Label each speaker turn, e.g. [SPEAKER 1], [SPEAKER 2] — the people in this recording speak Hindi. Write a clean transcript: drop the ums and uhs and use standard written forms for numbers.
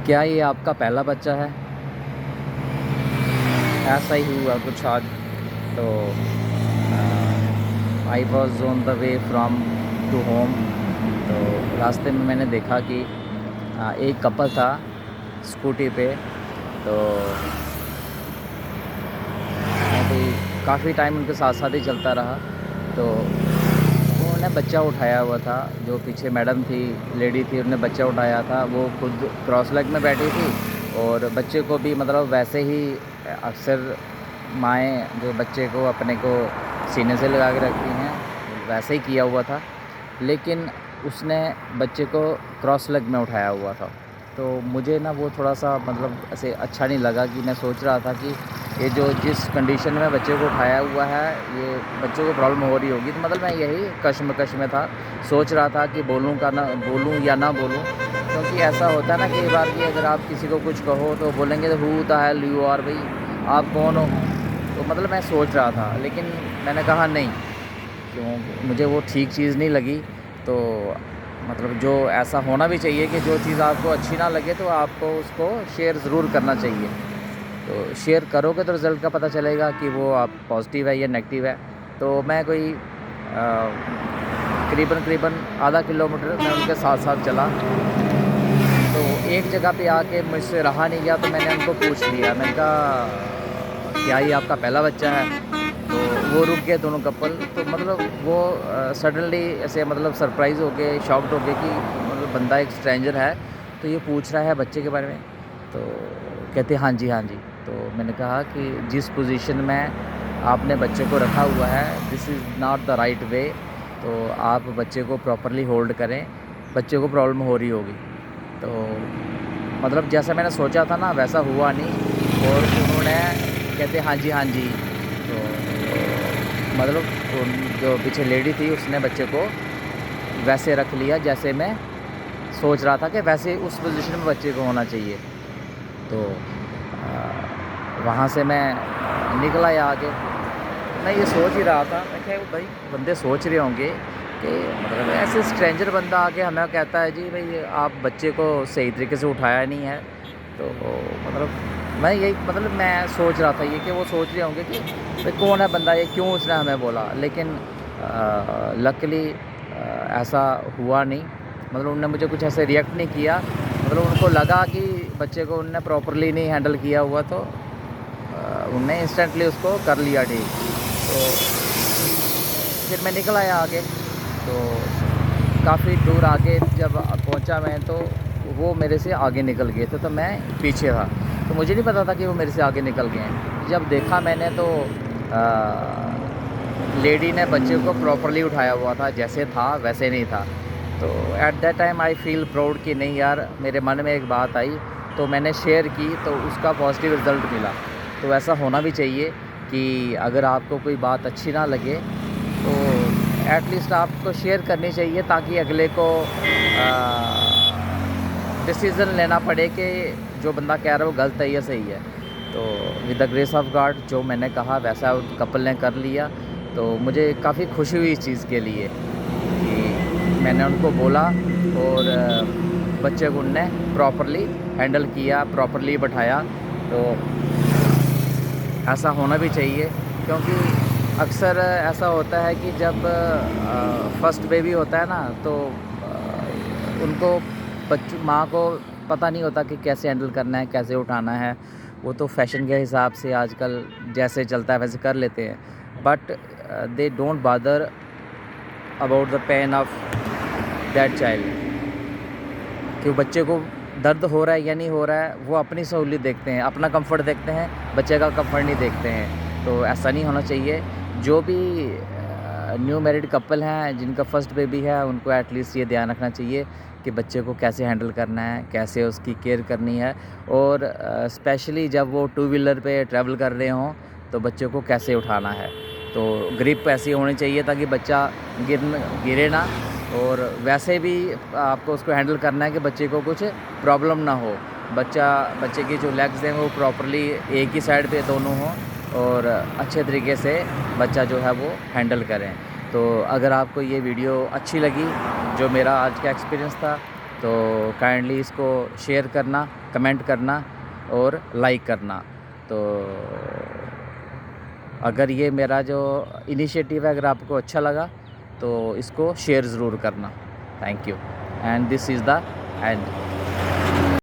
[SPEAKER 1] क्या ये आपका पहला बच्चा है? ऐसा ही हुआ कुछ आज। तो I was on the way from to home. तो रास्ते में मैंने देखा कि एक कपल था स्कूटी पे। तो मैं भी काफ़ी टाइम उनके साथ साथ ही चलता रहा। तो उन्होंने बच्चा उठाया हुआ था। जो पीछे मैडम थी, लेडी थी, उन्होंने बच्चा उठाया था। वो खुद क्रॉस लेग में बैठी थी और बच्चे को भी मतलब वैसे ही अक्सर माएँ जो बच्चे को अपने को सीने से लगा के रखती हैं, वैसे ही किया हुआ था। लेकिन उसने बच्चे को क्रॉस लेग में उठाया हुआ था। तो मुझे ना वो थोड़ा सा मतलब ऐसे अच्छा नहीं लगा कि मैं सोच रहा था कि ये जो जिस कंडीशन में बच्चे को उठाया हुआ है, ये बच्चों को प्रॉब्लम हो रही होगी। तो मतलब मैं यही कश्मकश में था, सोच रहा था कि बोलूँ या ना बोलूँ। क्योंकि ऐसा होता है ना कई बार कि अगर आप किसी को कुछ कहो तो बोलेंगे who the hell you are, भाई आप कौन हो। तो मतलब मैं सोच रहा था, लेकिन मैंने कहा नहीं, क्यों मुझे वो ठीक चीज़ नहीं लगी। तो मतलब जो ऐसा होना भी चाहिए कि जो चीज़ आपको अच्छी ना लगे तो आपको उसको शेयर ज़रूर करना चाहिए। तो शेयर करोगे तो रिज़ल्ट का पता चलेगा कि वो आप पॉज़िटिव है या नेगेटिव है। तो मैं कोई करीबन आधा किलोमीटर मैं उनके साथ-साथ चला। तो एक जगह पे आके मुझसे रहा नहीं गया, तो मैंने उनको पूछ लिया। मैंने कहा क्या ये आपका पहला बच्चा है? तो वो रुक गए दोनों कपल। तो मतलब वो सडनली ऐसे मतलब सरप्राइज़ हो गए, शॉक्ड हो गए कि मतलब बंदा एक स्ट्रेंजर है, तो ये पूछ रहा है बच्चे के बारे में। तो कहते हाँ जी, हाँ जी। तो मैंने कहा कि जिस पोज़ीशन में आपने बच्चे को रखा हुआ है, this is not the right way. तो आप बच्चे को प्रॉपरली होल्ड करें, बच्चे को प्रॉब्लम हो रही होगी। तो मतलब जैसा मैंने सोचा था ना वैसा हुआ नहीं। और उन्होंने कहते हाँ जी, हाँ जी। तो मतलब उन जो पीछे लेडी थी उसने बच्चे को वैसे रख लिया जैसे मैं सोच रहा था कि वैसे उस पोज़ीशन में बच्चे को होना चाहिए। तो वहाँ से मैं निकल आया आगे। मैं ये सोच ही रहा था, मैं क्या भाई बंदे सोच रहे होंगे कि मतलब ऐसे स्ट्रेंजर बंदा आके हमें कहता है जी भाई आप बच्चे को सही तरीके से उठाया नहीं है। तो मतलब मैं यही मतलब मैं सोच रहा था ये कि वो सोच रहे होंगे कि भाई कौन है बंदा, ये क्यों उसने हमें बोला। लेकिन लकीली ऐसा हुआ नहीं। मतलब उन्होंने मुझे कुछ ऐसे रिएक्ट नहीं किया। मतलब उनको लगा कि बच्चे को उन्होंने प्रॉपरली नहीं हैंडल किया हुआ, तो उनने इंस्टेंटली उसको कर लिया ठीक। तो फिर मैं निकल आया आगे। तो काफ़ी दूर आगे जब पहुंचा मैं, तो वो मेरे से आगे निकल गए थे, तो मैं पीछे था। तो मुझे नहीं पता था कि वो मेरे से आगे निकल गए हैं। जब देखा मैंने तो लेडी ने बच्चे को प्रॉपरली उठाया हुआ था, जैसे था वैसे नहीं था। तो at that time I feel proud कि नहीं यार, मेरे मन में एक बात आई तो मैंने शेयर की, तो उसका पॉजिटिव रिज़ल्ट मिला। तो ऐसा होना भी चाहिए कि अगर आपको कोई बात अच्छी ना लगे तो एटलीस्ट आपको शेयर करनी चाहिए, ताकि अगले को डिसीज़न लेना पड़े कि जो बंदा कह रहा है वो गलत है या सही है। तो with the grace of God जो मैंने कहा वैसा उस कपल ने कर लिया। तो मुझे काफ़ी खुशी हुई इस चीज़ के लिए कि मैंने उनको बोला और बच्चे को उनने प्रॉपरली हैंडल किया, प्रॉपरली बैठाया। तो ऐसा होना भी चाहिए, क्योंकि अक्सर ऐसा होता है कि जब फर्स्ट बेबी होता है ना, तो उनको माँ को पता नहीं होता कि कैसे हैंडल करना है, कैसे उठाना है। वो तो फैशन के हिसाब से आजकल जैसे चलता है वैसे कर लेते हैं। बट दे डोंट बादर about the pain of that child. कि बच्चे को दर्द हो रहा है या नहीं हो रहा है, वो अपनी सहूलियत देखते हैं, अपना कंफर्ट देखते हैं, बच्चे का कंफर्ट नहीं देखते हैं। तो ऐसा नहीं होना चाहिए। जो भी न्यू मैरिड कपल हैं जिनका फर्स्ट बेबी है, उनको एटलीस्ट ये ध्यान रखना चाहिए कि बच्चे को कैसे हैंडल करना है, कैसे उसकी केयर करनी है। और स्पेशली जब वो टू व्हीलर पे ट्रैवल कर रहे हों तो बच्चे को कैसे उठाना है। तो ग्रिप ऐसी होनी चाहिए ताकि बच्चा गिरे ना। और वैसे भी आपको उसको हैंडल करना है कि बच्चे को कुछ प्रॉब्लम ना हो। बच्चे की जो लेग्स हैं वो प्रॉपरली एक ही साइड पे दोनों हों और अच्छे तरीके से बच्चा जो है वो हैंडल करें। तो अगर आपको ये वीडियो अच्छी लगी, जो मेरा आज का एक्सपीरियंस था, तो काइंडली इसको शेयर करना, कमेंट करना और लाइक करना। तो अगर ये मेरा जो इनिशिएटिव है अगर आपको अच्छा लगा तो इसको शेयर ज़रूर करना। Thank you and this is the end.